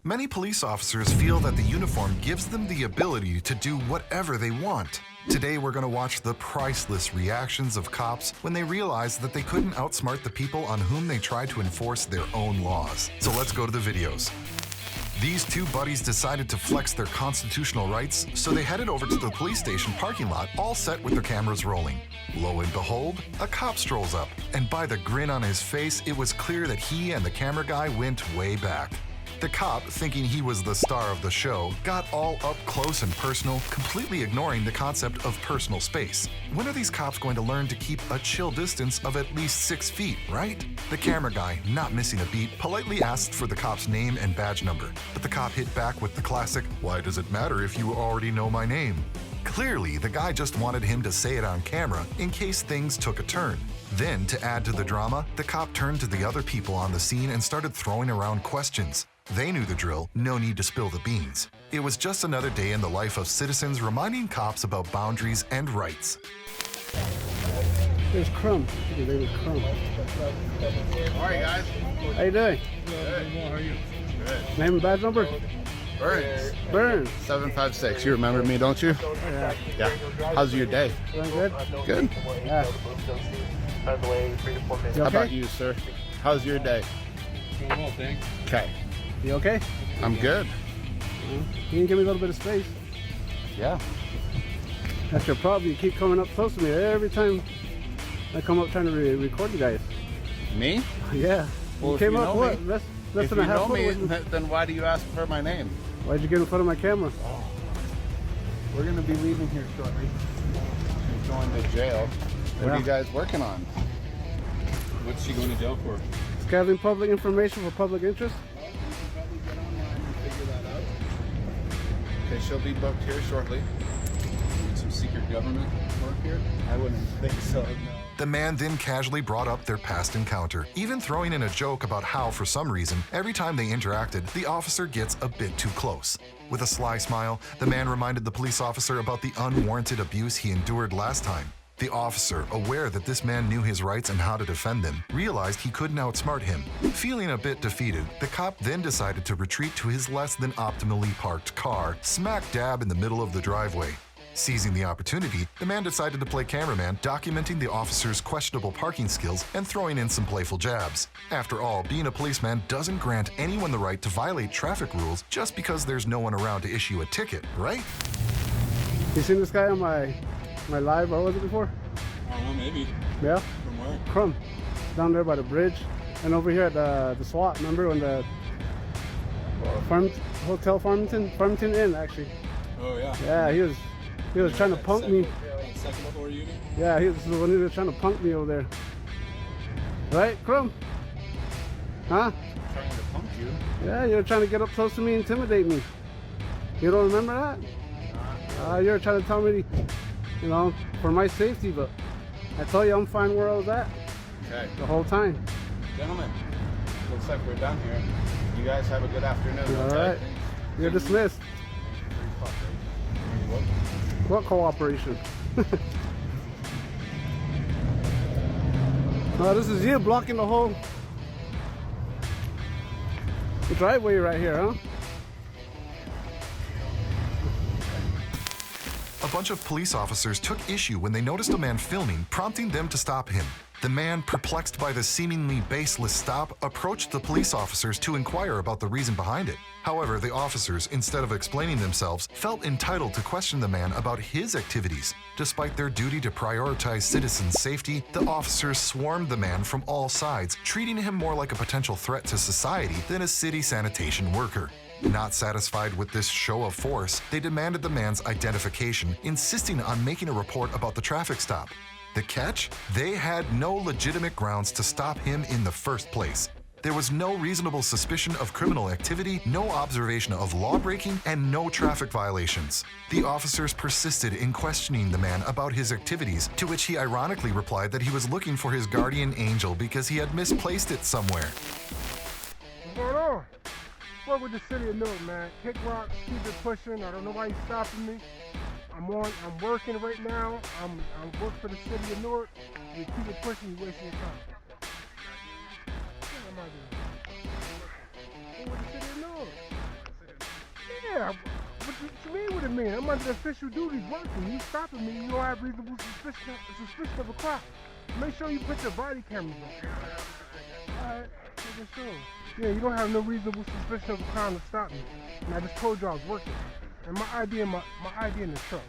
Many police officers feel that the uniform gives them the ability to do whatever they want. Today we're going to watch the priceless reactions of cops when they realize that they couldn't outsmart the people on whom they tried to enforce their own laws. So let's go to the videos. These two buddies decided to flex their constitutional rights, so they headed over to the police station parking lot, all set with their cameras rolling. Lo and behold, a cop strolls up, and by the grin on his face, it was clear that he and the camera guy went way back. The cop, thinking he was the star of the show, got all up close and personal, completely ignoring the concept of personal space. When are these cops going to learn to keep a chill distance of at least 6 feet, right? The camera guy, not missing a beat, politely asked for the cop's name and badge number, but the cop hit back with the classic, "Why does it matter if you already know my name?" Clearly, the guy just wanted him to say it on camera in case things took a turn. Then, to add to the drama, the cop turned to the other people on the scene and started throwing around questions. They knew the drill, no need to spill the beans. It was just another day in the life of citizens reminding cops about boundaries and rights. There's Crumb. There's Crumb. All right, guys. How you doing? Good. How are you? Good. Name and badge number? Burns. Burns. 756. You remember me, don't you? Yeah. Yeah. How's your day? Doing good? Good. Yeah. How about you, sir? How's your day? Doing well, thanks. Okay. You okay? I'm good. You can give me a little bit of space. Yeah. That's your problem. You keep coming up close to me every time I come up trying to record you guys. Me? Yeah. Well, you if came you up know what? me- Less If than you a half know me, foot away from- then why do you ask for my name? Why'd you get in front of my camera? We're gonna be leaving here shortly. She's going to jail. What are you guys working on? What's she going to jail for? Gathering public information for public interest? Okay, she'll be booked here shortly. Some secret government work here? I wouldn't think so, no. The man then casually brought up their past encounter, even throwing in a joke about how, for some reason, every time they interacted, the officer gets a bit too close. With a sly smile, the man reminded the police officer about the unwarranted abuse he endured last time. The officer, aware that this man knew his rights and how to defend them, realized he couldn't outsmart him. Feeling a bit defeated, the cop then decided to retreat to his less than optimally parked car, smack dab in the middle of the driveway. Seizing the opportunity, the man decided to play cameraman, documenting the officer's questionable parking skills and throwing in some playful jabs. After all, being a policeman doesn't grant anyone the right to violate traffic rules just because there's no one around to issue a ticket, right? You seen this guy on my live, what was it before? I don't know, maybe. Yeah? From where? Crumb. Down there by the bridge. And over here at the SWAT, remember when the Hotel Farmington Inn, actually. Oh, yeah. Yeah, he was trying to punk me. Second floor unit? Yeah, he was the one who was trying to punk me over there. Right, Crumb? Huh? Trying to punk you. Yeah, you were trying to get up close to me and intimidate me. You don't remember that? You were trying to tell me, you know, for my safety, but I told you I'm fine where I was at Okay. the whole time. Gentlemen, looks like we're done here. You guys have a good afternoon. All okay? right. You're dismissed. What cooperation? Oh, this is you blocking the whole driveway right here, huh? A bunch of police officers took issue when they noticed a man filming, prompting them to stop him. The man, perplexed by the seemingly baseless stop, approached the police officers to inquire about the reason behind it. However, the officers, instead of explaining themselves, felt entitled to question the man about his activities. Despite their duty to prioritize citizens' safety, the officers swarmed the man from all sides, treating him more like a potential threat to society than a city sanitation worker. Not satisfied with this show of force, they demanded the man's identification, insisting on making a report about the traffic stop. The catch? They had no legitimate grounds to stop him in the first place. There was no reasonable suspicion of criminal activity, no observation of law-breaking, and no traffic violations. The officers persisted in questioning the man about his activities, to which he ironically replied that he was looking for his guardian angel because he had misplaced it somewhere. What's going on? What with the city of Newark, man? Kick rocks, keep it pushing. I don't know why he's stopping me. I'm working right now. I'm working for the city of Newark. You keep it pushing, you wasting your time. What am I doing? I'm with the city of Newark. What you mean what it mean? I'm under official duties working. You stopping me, you don't have reasonable suspicion of a crime. Make sure you put your body cameras on. Alright, making sure. Yeah, you don't have no reasonable suspicion of a crime to stop me. And I just told you I was working. And my ID in the truck.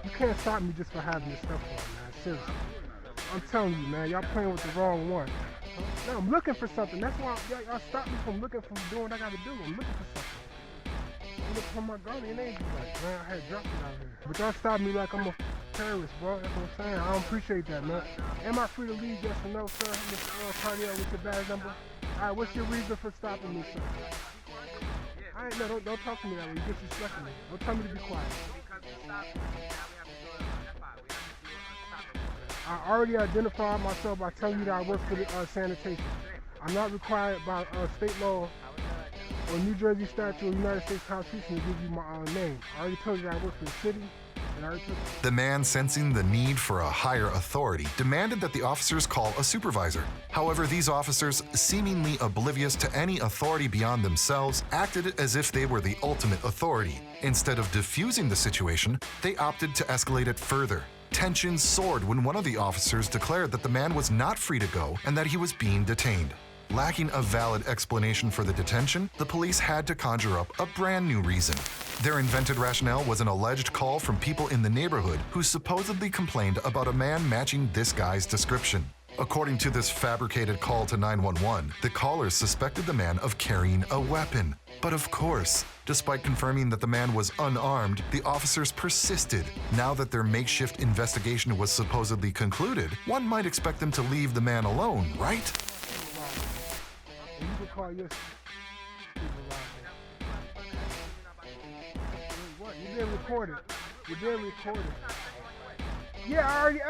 You can't stop me just for having this stuff on, man. Seriously. I'm telling you, man, y'all playing with the wrong one. Now I'm looking for something. That's why y'all stopped me from doing what I gotta do. I'm looking for something. I'm looking for my gun. It ain't like, man, I had dropped it out here. But y'all stopped me like I'm a terrorist, bro. That's what I'm saying. I don't appreciate that, man. Am I free to leave? Yes or no, sir? Mr. Cardiel with your badge number. Alright, what's your reason for stopping me, sir? Alright, no, don't talk to me that way. You're disrespecting me. Don't tell me to be quiet. I already identified myself by telling you that I work for the sanitation. I'm not required by state law or New Jersey statute or United States Constitution to give you my name. I already told you that I work for the city. The man, sensing the need for a higher authority, demanded that the officers call a supervisor. However, these officers, seemingly oblivious to any authority beyond themselves, acted as if they were the ultimate authority. Instead of diffusing the situation, they opted to escalate it further. Tensions soared when one of the officers declared that the man was not free to go and that he was being detained. Lacking a valid explanation for the detention, the police had to conjure up a brand new reason. Their invented rationale was an alleged call from people in the neighborhood who supposedly complained about a man matching this guy's description. According to this fabricated call to 911, the callers suspected the man of carrying a weapon. But of course, despite confirming that the man was unarmed, the officers persisted. Now that their makeshift investigation was supposedly concluded, one might expect them to leave the man alone, right? You can call your what? You didn't record it. Yeah, I already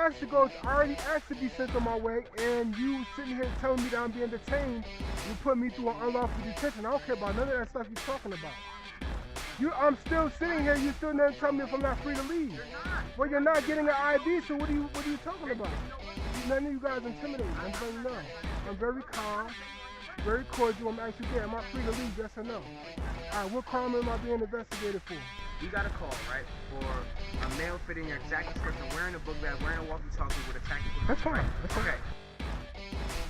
asked to be sent on my way, and you sitting here telling me that I'm being detained. You put me through an unlawful detention. I don't care about none of that stuff you're talking about. I'm still sitting here. You still never tell me if I'm not free to leave. You're not. Well, you're not getting an ID. So what are you talking about? None of you guys intimidate me. I'm saying no. I'm very calm. Very cordial. I'm asking you, am I free to leave, yes or no? Alright, what crime am I being investigated for? You got a call, right, for a male fitting your exact description, wearing a book bag, wearing a walkie-talkie with a tactical. That's fine. That's fine. Okay.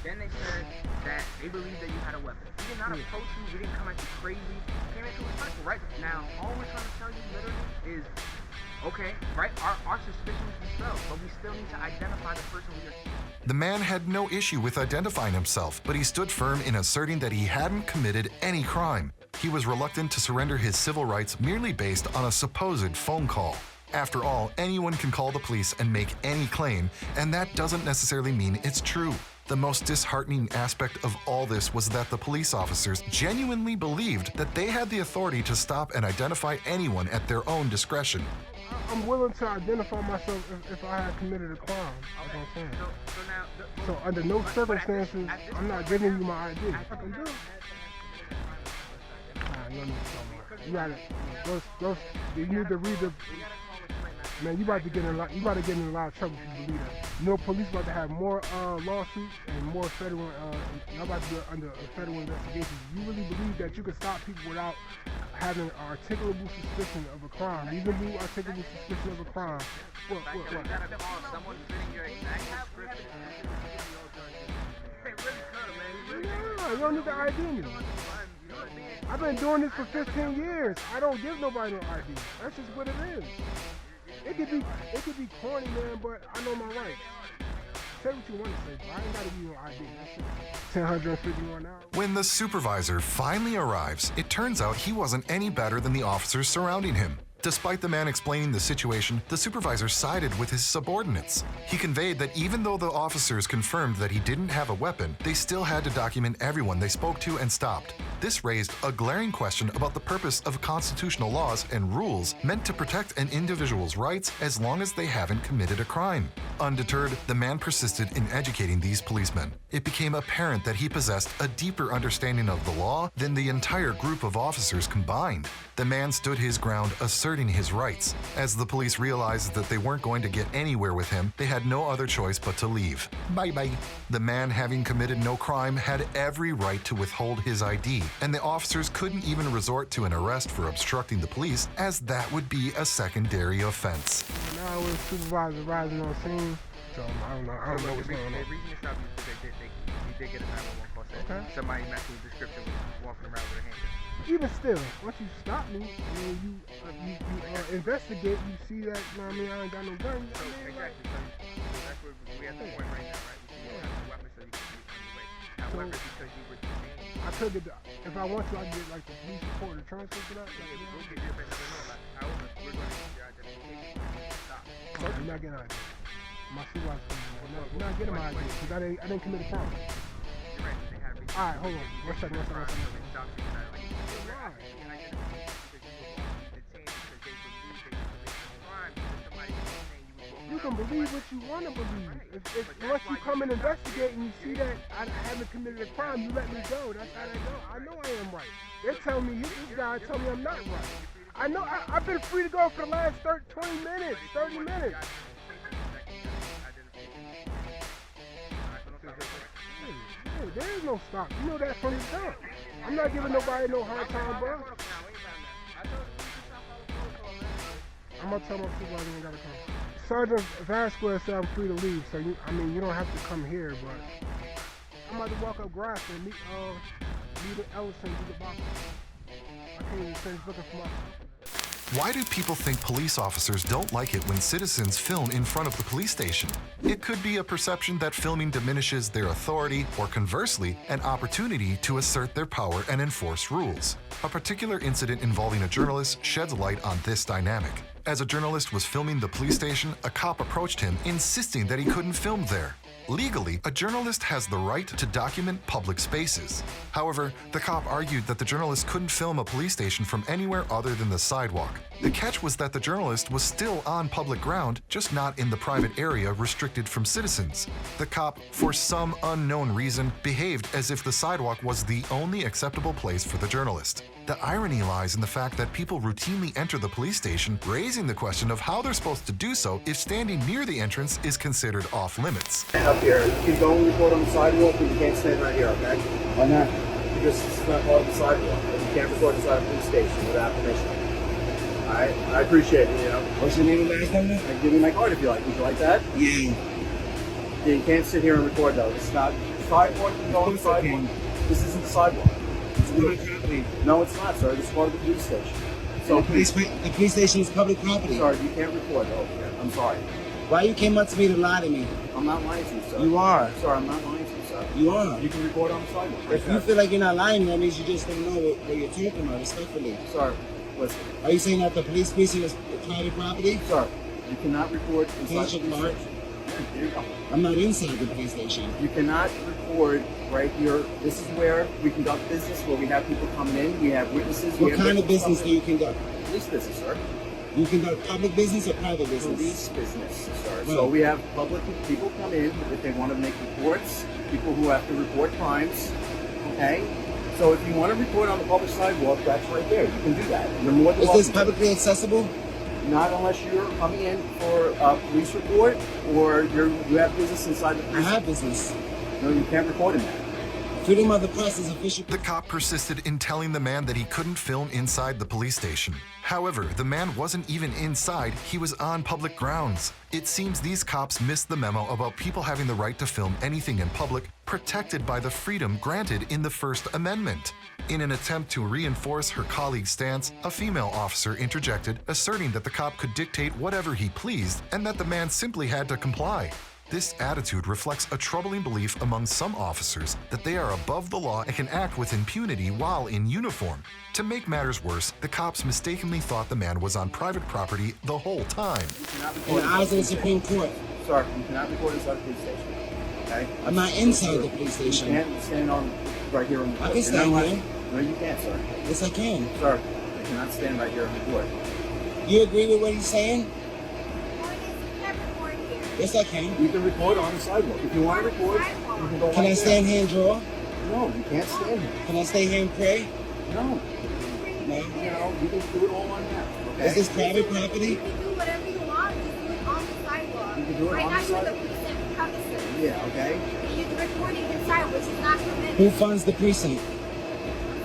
Then they said that they believed that you had a weapon. We did not approach you. We didn't come at you crazy. We came at you respectful, right? Now, all we're trying to tell you literally is, okay, right, our suspicion is dispelled, but we still need to identify the person we are. The man had no issue with identifying himself, but he stood firm in asserting that he hadn't committed any crime. He was reluctant to surrender his civil rights merely based on a supposed phone call. After all, anyone can call the police and make any claim, and that doesn't necessarily mean it's true. The most disheartening aspect of all this was that the police officers genuinely believed that they had the authority to stop and identify anyone at their own discretion. I'm willing to identify myself if I had committed a crime. That's what I'm saying. So under no circumstances, I'm not giving you my ID. I can do it. You don't need to tell me. You gotta, you need to read the. Man, you about to get in a lot of trouble if you believe that. You know, police about to have more lawsuits and more federal. Y'all about to be under a federal investigation. You really believe that you can stop people without having an articulable suspicion of a crime, reasonable articulable suspicion of a crime? What? You gotta call someone fitting your exact description. They really could, man. Yeah, you don't need to ID me. I've been doing this for 15 years. I don't give nobody no ID. That's just what it is. It could be corny, man, but I know my rights. Say what you want to say, but I ain't gotta give you an ID. That's it. 1051 hours. When the supervisor finally arrives, it turns out he wasn't any better than the officers surrounding him. Despite the man explaining the situation, the supervisor sided with his subordinates. He conveyed that even though the officers confirmed that he didn't have a weapon, they still had to document everyone they spoke to and stopped. This raised a glaring question about the purpose of constitutional laws and rules meant to protect an individual's rights as long as they haven't committed a crime. Undeterred, the man persisted in educating these policemen. It became apparent that he possessed a deeper understanding of the law than the entire group of officers combined. The man stood his ground, asserting asserting his rights. As the police realized that they weren't going to get anywhere with him, they had no other choice but to leave. Bye-bye. The man, having committed no crime, had every right to withhold his ID, and the officers couldn't even resort to an arrest for obstructing the police, as that would be a secondary offense. Now with supervisor rising on scene, so I don't know what's going on. The reason they stopped you is because you did get a 911 call saying somebody matching the description was walking around with a handgun. Even still, once you stop me and you investigate, you see that, you know what I mean, I ain't got no gun. So, exactly. So that's where we at the point right now, right? We see you don't have a weapon, so you can be on your way. However, because you were detained, I could get, if I want to, I can get like the police report or transfer for that. yeah, we'll get you a better know. However, we're going to get your identification. Stop. You're not getting ID. My supervisor told me that. No, you're not getting my ID because I didn't commit a crime. You're right. They have reason. All right, hold on. One second. They stopped you. Why? You can believe what you want to believe. Once you come and investigate and you see that I haven't committed a crime, you let me go. That's how they go. I know I am right. They're telling me, this guy tell me I'm not right. I know I've been free to go for the last 20 minutes, 30 minutes. Hey, there is no stop. You know that from the jump. I'm not giving nobody no hard time, bro. I'm gonna tell my supervisor I gotta come. Sergeant Vasquez said I'm free to leave, so you don't have to come here, but I'm about to walk up grass and meet Ellison do the box. I can't even finish looking for my. Why do people think police officers don't like it when citizens film in front of the police station? It could be a perception that filming diminishes their authority, or conversely, an opportunity to assert their power and enforce rules. A particular incident involving a journalist sheds light on this dynamic. As a journalist was filming the police station, a cop approached him, insisting that he couldn't film there. Legally, a journalist has the right to document public spaces. However, the cop argued that the journalist couldn't film a police station from anywhere other than the sidewalk. The catch was that the journalist was still on public ground, just not in the private area restricted from citizens. The cop, for some unknown reason, behaved as if the sidewalk was the only acceptable place for the journalist. The irony lies in the fact that people routinely enter the police station, raising the question of how they're supposed to do so if standing near the entrance is considered off-limits. Stand up here. You can go and record on the sidewalk, but you can't stand right here, okay? Why not? Because it's not part of the sidewalk. And you can't record inside a police station without permission. Alright? I appreciate it, you know. What's your name and last number? I can give you my card if you like. Would you like that? Yeah. You can't sit here and record though. It's not sidewalk. You can go on the sidewalk. This isn't the sidewalk. No, it's not, sir. This is part of the police station. So the police station is public property. Sorry, you can't record over here. I'm sorry. Why you came up to me to lie to me? I'm not lying to you, sir. You are. Sorry, I'm not lying to you, sir. You are. You can record on the sidewalk. If you feel like you're not lying, that means you just don't know what you're talking about, respectfully. Sorry, listen. Are you saying that the police precinct is private property? Sir, you cannot record inside the police card? station. Here you go. I'm not inside the police station. You cannot record right here. This is where we conduct business, where we have people coming in, we have witnesses. What kind of business do you conduct? Police business, sir. You conduct public business or private business? Police business, sir. Well, so we have public people come in if they want to make reports, people who have to report crimes, okay? So if you want to report on the public sidewalk, that's right there. You can do that. You're more than welcome. Is this publicly accessible? Not unless you're coming in for a police report or you have business inside the police. I have business. No, you can't record in that. Freedom of the press is official. The cop persisted in telling the man that he couldn't film inside the police station. However, the man wasn't even inside, he was on public grounds. It seems these cops missed the memo about people having the right to film anything in public, protected by the freedom granted in the First Amendment. In an attempt to reinforce her colleague's stance, a female officer interjected, asserting that the cop could dictate whatever he pleased and that the man simply had to comply. This attitude reflects a troubling belief among some officers that they are above the law and can act with impunity while in uniform. To make matters worse, the cops mistakenly thought the man was on private property the whole time. In the eyes of the Supreme Court. Sir, you cannot record inside the police station. Okay? I'm not inside the police station. You can't stand on right here on the court. I can stand here. No, you can't, sir. Yes, I can. Sir, you cannot stand right here on the court. You agree with what he's saying? Yes, I can. You can record on the sidewalk. If you want to record, you can go. Can I stand here and draw? No, you can't stand here. Can I stay here and pray? No. No. okay? You know, you can do it all on that. Okay? Is this private property? You can do whatever you want. Just do it on the sidewalk. You can do it right on now the you're the sidewalk? precinct premises. Yeah, okay? And you're recording inside, which is not permitted. Who funds the precinct?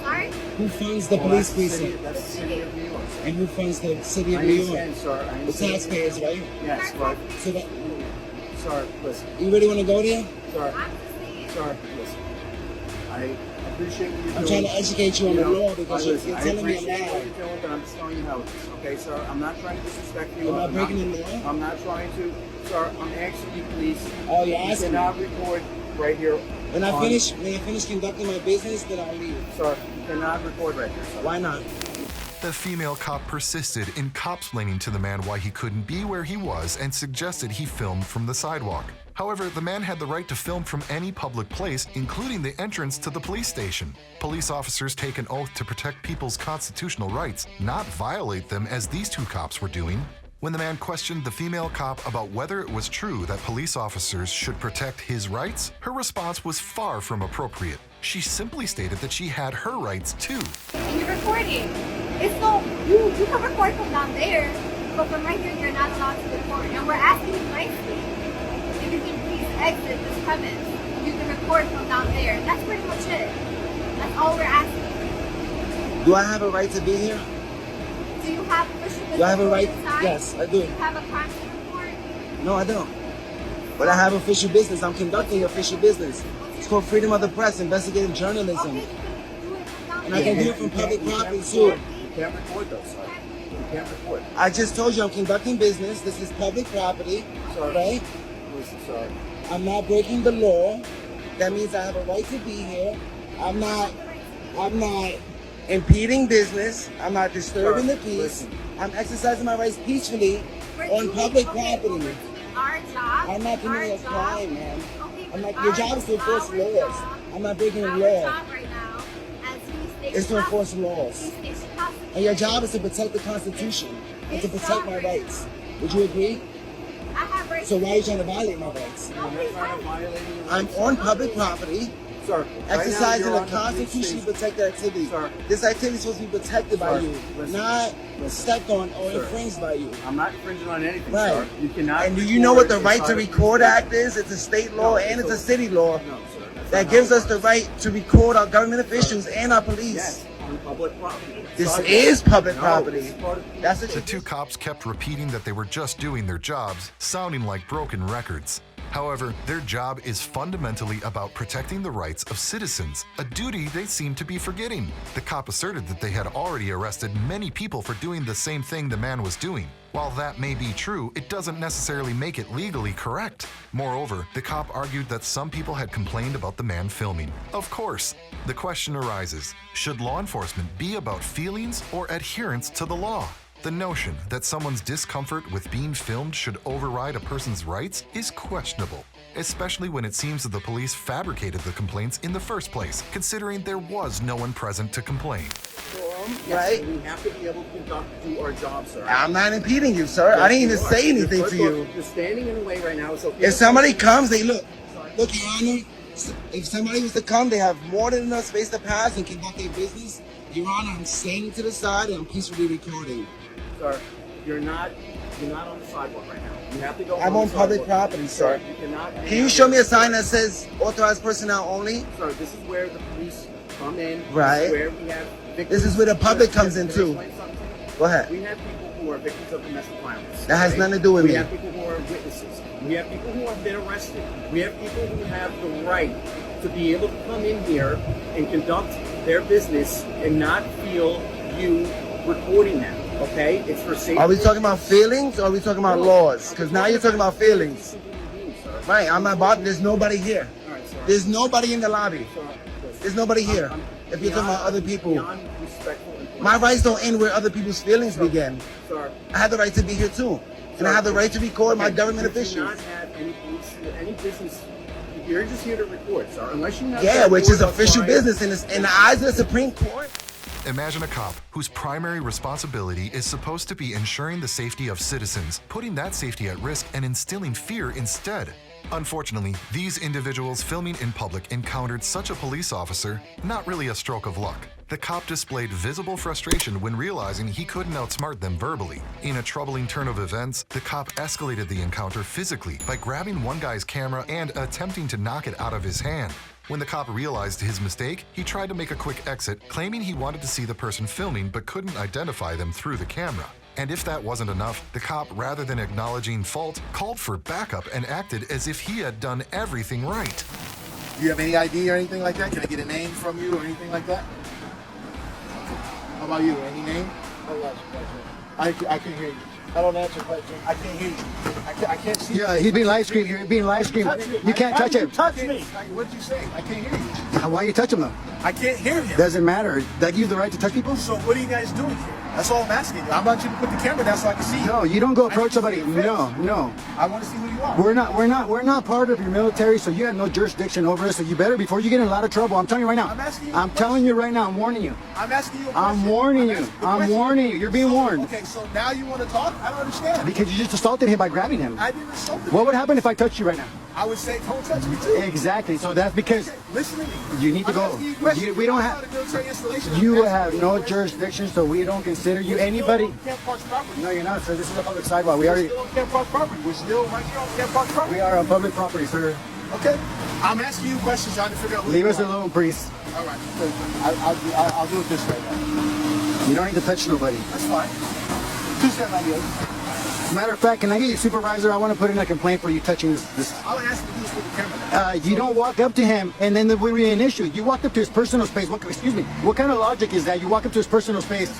Sorry? Who funds the Well, police that's the city- precinct? That's the city of New York. And who funds the city I of New York? understand, sir. I The understand. taxpayers, right? Yes, but, So that, sir, listen. you really want to go there? Sir, I'm just saying. sir, listen. I appreciate what you're doing. I'm trying to educate you on the law because you're listen, telling me I a appreciate what lie. you're doing, but I'm just telling you how it is. Okay, sir? I'm not trying to disrespect you. Am I I'm breaking the law? I'm not trying to. Sir, I'm asking you, please. Oh, you're asking me? You cannot record right here. When I on- finish conducting my business, then I'll leave. Sir, you cannot record right here, sir. Why not? The female cop persisted in cop-splaining to the man why he couldn't be where he was and suggested he filmed from the sidewalk. However, the man had the right to film from any public place, including the entrance to the police station. Police officers take an oath to protect people's constitutional rights, not violate them as these two cops were doing. When the man questioned the female cop about whether it was true that police officers should protect his rights, her response was far from appropriate. She simply stated that she had her rights too. And you're recording. It's no, you can record from down there, but from right here, you're not allowed to record. And we're asking you nicely if you can please exit this premise. You can record from down there. That's pretty much it. That's all we're asking. Do I have a right to be here? Do you have official business? Do I have a right? inside? Yes, I do. Do you have a crime to report? No, I don't. But I have official business. I'm conducting official business. It's called freedom of the press, investigative journalism. Okay, you can do it from down And I there. can do it from public You can't property record. too. You can't record those, sir. You can't record. I just told you I'm conducting business. This is public property, right? Listen, sir. I'm not breaking the law. That means I have a right to be here. I'm not impeding business. I'm not disturbing the peace. Listen. I'm exercising my rights peacefully We're on doing- public okay, well, property. we're doing our job. I'm not committing Our a job. crime, man. Okay, I'm but not, your our job is to enforce our laws. job- I'm not breaking the our law. job right now, as he states, It's to enforce laws. And your job is to protect the Constitution and to protect my rights. Would you agree? I have rights. So why are you trying to violate my rights? No, please, I'm on public property, Sir, right now exercising you're a on the police constitutionally station. protected activity. Sir. This activity is supposed to be protected by Sir, you, listen. not stepped on or Sir. infringed by you. I'm not infringing on anything, Right. sir. You cannot. And do you know what the record right to inside a record police act is? It's a state law No, and it's a city No, law sir. That's that not gives how it us the works. right to record our government officials and our police. Yes, on public property. This Sidewalk. is public No, property. this is part of- That's a The two cops kept repeating that they were just doing their jobs, sounding like broken records. However, their job is fundamentally about protecting the rights of citizens, a duty they seem to be forgetting. The cop asserted that they had already arrested many people for doing the same thing the man was doing. While that may be true, it doesn't necessarily make it legally correct. Moreover, the cop argued that some people had complained about the man filming. Of course, the question arises, should law enforcement be about feelings or adherence to the law? The notion that someone's discomfort with being filmed should override a person's rights is questionable, especially when it seems that the police fabricated the complaints in the first place, considering there was no one present to complain. Yes, Right. We have to be able to do our job, sir. I'm not impeding you, sir. I Yes, didn't even you are. say anything First to of all, you. You're standing in the way right now. It's okay. If somebody comes, they look, Your Honor, if somebody was to come, they have more than enough space to pass and conduct their business. Your Honor, I'm standing to the side and I'm peacefully recording. Sir, you're not on the sidewalk right now. You have to go. I'm on the public sidewalk. property, sir. You cannot. Can you show me a sign that says authorized personnel only? Sir, this is where the police come in. Right. This is where we have victims. This is where the public comes in, Can I too. explain something to you? Go ahead. We have people who are victims of domestic violence. That has okay? nothing to do with we me. We have people who are witnesses. We have people who have been arrested. We have people who have the right to be able to come in here and conduct their business and not feel you recording them. Okay? It's for safety. Are we talking about feelings or are we talking about laws? Because now you're talking about feelings. Right, I'm not bothered. There's nobody here. All right, sir. There's nobody in the lobby. Sir, listen. There's nobody here. I'm If you're talking about other people. Beyond respectful and My rights don't end where other people's feelings begin. Sir, I have the right to be here too. And I have the right to record my okay, government you do officials. not have any business. You're just here to record, sir. Unless you have Yeah, that which is board official authorized- business in the eyes of the Supreme Court. Imagine a cop whose primary responsibility is supposed to be ensuring the safety of citizens, putting that safety at risk and instilling fear instead. Unfortunately, these individuals filming in public encountered such a police officer, not really a stroke of luck. The cop displayed visible frustration when realizing he couldn't outsmart them verbally. In a troubling turn of events, the cop escalated the encounter physically by grabbing one guy's camera and attempting to knock it out of his hand. When the cop realized his mistake, he tried to make a quick exit, claiming he wanted to see the person filming but couldn't identify them through the camera. And if that wasn't enough, the cop, rather than acknowledging fault, called for backup and acted as if he had done everything right. Do you have any ID or anything like that? Can I get a name from you or anything like that? How about you? Any name? I can't hear you. I don't answer questions. I can't hear you. I can't see you. Yeah, he's being live streamed. You're being live streamed. You can't touch him. Touch me. What'd you say? I can't hear you. Why you touch him though? I can't hear him. Doesn't matter. That gives you the right to touch people? So what are you guys doing here? That's all I'm asking you. I'm about you to put the camera down so I can see you. No, you don't go approach somebody. No. I want to see who you are. We're not part of your military, so you have no jurisdiction over us. So you better, before you get in a lot of trouble. I'm telling you right now. I'm asking you. I'm telling you right now. I'm warning you. I'm asking you a question. I'm warning you. I'm warning you. You're being warned. Okay, so now you want to talk? I don't understand. Because you just assaulted him by grabbing him. I didn't assault him. What would happen if I touched you right now? I would say, don't touch me too. Exactly. So that's because Listen to me. you need to go. We don't have. You have no jurisdiction, so we don't consider you anybody. Camp Park's property. No, you're not, sir. This is a public sidewalk. We already. We're still on Camp Park property. We're still right here on Camp Park property. We are on public property, sir. Okay. I'm asking you questions trying to figure out who Leave you us are. alone, priest. All right. I'll do it this way then. You don't need to touch nobody. That's fine. Two-step ideas. Matter of fact, can I get your supervisor? I want to put in a complaint for you touching this. I'll ask you to do this with the camera. You don't walk up to him and then there will be an issue. You walk up to his personal space. Excuse me. What kind of logic is that? You walk up to his personal space.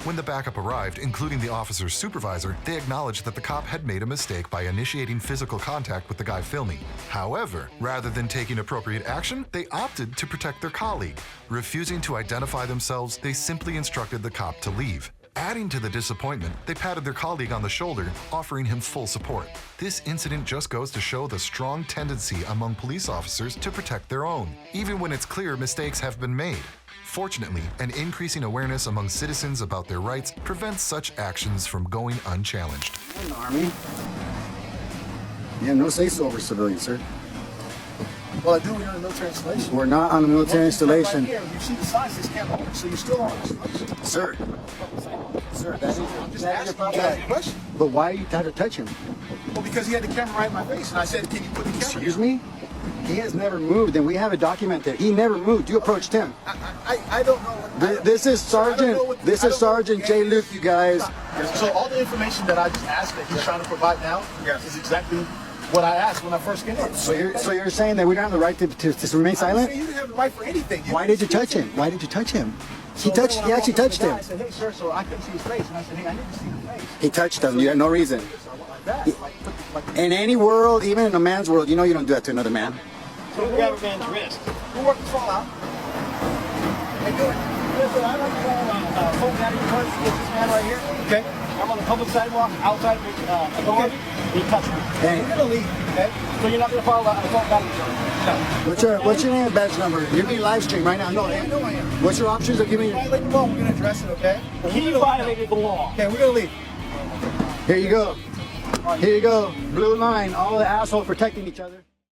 When the backup arrived, including the officer's supervisor, they acknowledged that the cop had made a mistake by initiating physical contact with the guy filming. However, rather than taking appropriate action, they opted to protect their colleague. Refusing to identify themselves, they simply instructed the cop to leave. Adding to the disappointment, they patted their colleague on the shoulder, offering him full support. This incident just goes to show the strong tendency among police officers to protect their own, even when it's clear mistakes have been made. Fortunately, an increasing awareness among citizens about their rights prevents such actions from going unchallenged. In the Army. You have no say-so over civilians, sir. Well, I do. We're on a military installation. We're not on a military installation. Right here, you see the signs, this can't open, so you're still on installation. Sir. Sir, that is I'm just asking you guys a question. But why you had to touch him? Well, because he had the camera right in my face, and I said, can you put the camera Excuse down? me? He has never moved, and we have it documented. He never moved. You approached him. I don't know. What, This is Sergeant J. Luke, you guys. So all the information that I just asked that he's trying to provide now is exactly what I asked when I first came in. So you're saying that we don't have the right to remain silent? You didn't have the right for anything. Why did you touch him? Why did you touch him? He actually touched him. I said, hey, sir, so I couldn't see his face. And I said, hey, I need to see your face. He touched him. You had no reason. In any world, even in a man's world, you know you don't do that to another man. So grab a man's wrist. Who worked this all out? Hey, good. Listen, I'd like to call phone out of your purse. Get this man right here. Okay. I'm on the public sidewalk outside the authority. He touched me. Hey. You're going to leave, okay? So you're not going to follow that assault battery charge. No. What's your name and badge number? You're being live streamed right now. No, I know I am. What's your options of giving you? Violate the law. We're going to address it, okay? He violated the law. Okay, we're going to leave. Here you go. Here you go. Blue line. All the assholes protecting each other.